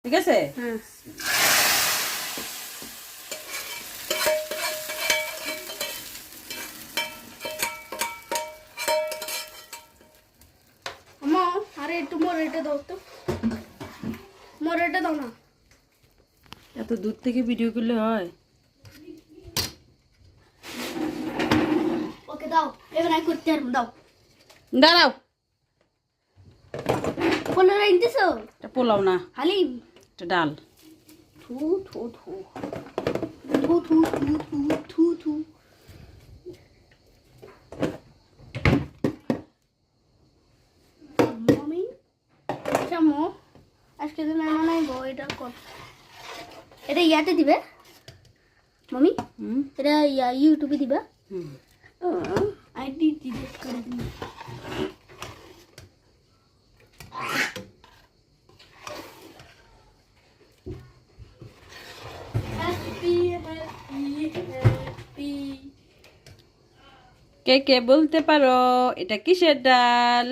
ঠিক আছে? হ্যাঁ। আম্মা আরে একটু মরেটা দাও তো, মরেটা দাও না। এত দূর থেকে ভিডিও করলে হয়? ওকে দাও, এবার আমি করতে পারবো, দাও। দাঁড়াও, পোলার আনতেছো? এটা পোলাও না, হালিম। এটা ডাল। থু থু থু থু থু থু থু থু থু। মামি চামো, আজকে তো মেহমান আইবো, এটা কর। এটা ইয়াতে দিবে মামি? এটা ইউটিউবে দিবে? আইডি ডিলিট করে দিন। Happy happy happy. কে কে বলতে পারো এটা কিসের ডাল?